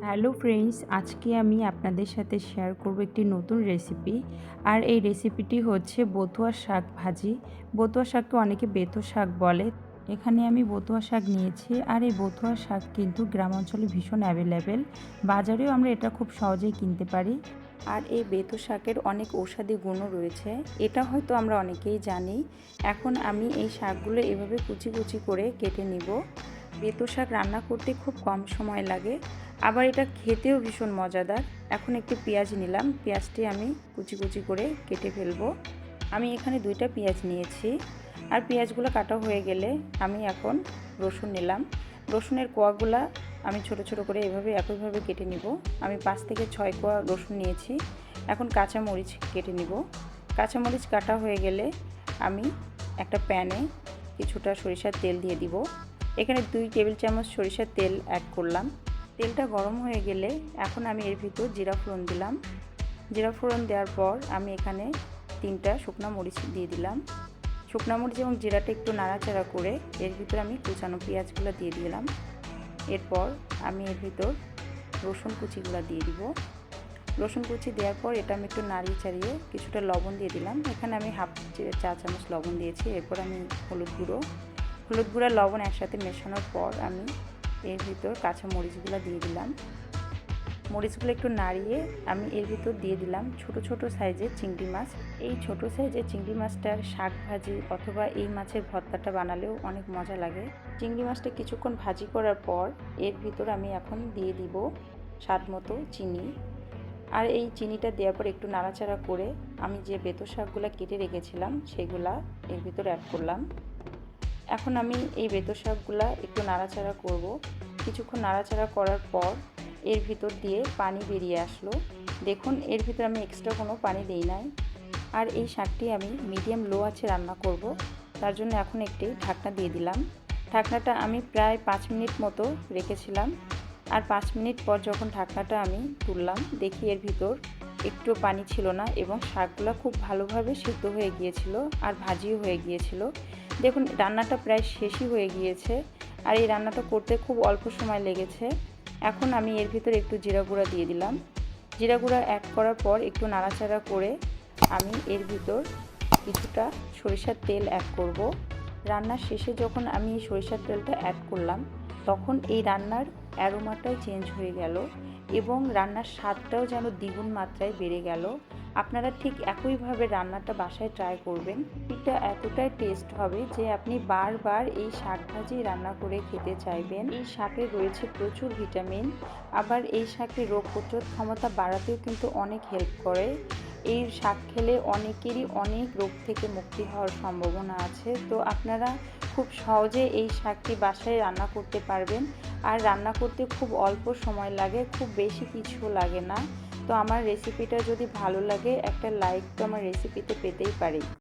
Hello friends, আজকে আমি আপনাদের সাথে শেয়ার করব একটি নতুন রেসিপি। আর এই রেসিপিটি হচ্ছে বথুয়া শাক ভাজি। বথুয়া শাককে অনেকে বেথো শাক বলে। এখানে আমি বথুয়া শাক নিয়েছি। আর এই বথুয়া শাক কিন্তু গ্রাম অঞ্চলে ভীষণ অ্যাভেলেবেল। বাজারেও আমরা এটা খুব সহজেই কিনতে পারি। আর এই বেথো শাকের অনেক ঔষধি গুণও রয়েছে, এটা হয়তো আমরা অনেকেই জানি। এখন আমি এই শাকগুলো এভাবে কুচি কুচি করে কেটে নিব। বেথো শাক রান্না করতে খুব কম সময় লাগে, আবার এটা খেতেও ভীষণ মজাদার। এখন একটু পেঁয়াজ নিলাম, পেঁয়াজটি আমি কুচি কুচি করে কেটে ফেলবো। আমি এখানে 2টা পেঁয়াজ নিয়েছি। আর পেঁয়াজগুলো কাটা হয়ে গেলে আমি এখন রসুন নিলাম। রসুনের কোয়াগুলা আমি ছোট ছোট করে এভাবে একইভাবে কেটে নিব। আমি 5 থেকে 6 কোয়া রসুন নিয়েছি। এখন কাঁচামরিচ কেটে নিব। কাঁচামরিচ কাটা হয়ে গেলে আমি একটা প্যানে কিছুটা সরিষার তেল দিয়ে দিব। এখানে 2 টেবিল চামচ সরিষার তেল অ্যাড করলাম। তেলটা গরম হয়ে গেলে এখন আমি এর ভিতর জিরা ফোড়ন দিলাম। জিরা ফোড়ন দেওয়ার পর আমি এখানে 3টা শুকনো মরিচ দিয়ে দিলাম। শুকনো মরিচ এবং জিরাটা একটু নাড়াচাড়া করে এর ভিতর আমি কুচানো পেঁয়াজগুলো দিয়ে দিলাম। এরপর আমি এর ভিতর রসুন কুচিগুলো দিয়ে দিব। রসুন কুচি দেওয়ার পর এটা আমি একটু নাড়িয়ে চাড়িয়ে কিছুটা লবণ দিয়ে দিলাম। এখানে আমি হাফ চা চামচ লবণ দিয়েছি। এরপর আমি হলুদ গুঁড়ো লবণ একসাথে মেশানোর পর আমি এর ভিতর কাঁচা মরিচগুলো দিয়ে দিলাম। মরিচগুলো একটু নাড়িয়ে আমি এর ভিতর দিয়ে দিলাম ছোট ছোট সাইজের চিংড়ি মাছ। এই ছোট সাইজের চিংড়ি মাছটার শাক ভাজি অথবা এই মাছের ভর্তাটা বানালেও অনেক মজা লাগে। চিংড়ি মাছটা কিছুক্ষণ ভাজি করার পর এর ভিতর আমি এখন দিয়ে দিব স্বাদ মতো চিনি। আর এই চিনিটা দেওয়ার পর একটু নাড়াচাড়া করে আমি যে বেথো শাকগুলো কেটে রেখেছিলাম সেগুলা এর ভিতর অ্যাড করলাম। এখন আমি এই বেথো শাকগুলা একটু নাড়াচাড়া করব। কিছুক্ষণ নাড়াচাড়া করার পর এর ভিতর দিয়ে পানি বেরিয়ে আসলো। দেখুন, এর ভিতর আমি এক্সট্রা কোনো পানি দেই নাই। আর এই শাকটি আমি মিডিয়াম লো আঁচে রান্না করব, তার জন্য এখন একটি ঢাকনা দিয়ে দিলাম। ঢাকনাটা আমি প্রায় 5 মিনিট মতো রেখেছিলাম। আর 5 মিনিট পর যখন ঢাকনাটা আমি তুললাম, দেখি এর ভিতর একটু পানি ছিল না এবং শাকগুলো খুব ভালোভাবে সিদ্ধ হয়ে গিয়েছিল আর ভাজিও হয়ে গিয়েছিল। দেখুন, রান্নাটা প্রায় শেষই হয়ে গিয়েছে। আর এই রান্নাটা করতে খুব অল্প সময় লেগেছে। এখন আমি এর ভিতর একটু জিরা গুঁড়া দিয়ে দিলাম। জিরা গুঁড়া অ্যাড করার পর একটু নাড়াচাড়া করে আমি এর ভিতর কিছুটা সরিষার তেল অ্যাড করব। রান্নার শেষে যখন আমি এই সরিষার তেলটা অ্যাড করলাম, তখন এই রান্নার অ্যারোমাটাই চেঞ্জ হয়ে গেল এবং রান্নার স্বাদটাও যেন দ্বিগুণ মাত্রায় বেড়ে গেল। আপনারা ঠিক একইভাবে রান্নাটা বাসায় ট্রাই করবেন। এটা এতটাই টেস্ট হবে যে আপনি বারবার এই শাক ভাজি রান্না করে খেতে চাইবেন। এই শাকে রয়েছে প্রচুর ভিটামিন, আবার এই শাকে রোগ প্রতিরোধ ক্ষমতা বাড়াতেও কিন্তু অনেক হেল্প করে। এই শাক খেলে অনেকেরই অনেক রোগ থেকে মুক্তি হওয়ার সম্ভাবনা আছে। তো আপনারা খুব সহজে এই শাকটি বাসায় রান্না করতে পারবেন। আর রান্না করতে খুব অল্প সময় লাগে, খুব বেশি কিছু লাগে না। তো আমার রেসিপিটা যদি ভালো লাগে, একটা লাইক তো আমার রেসিপিতে পেতেই পারি।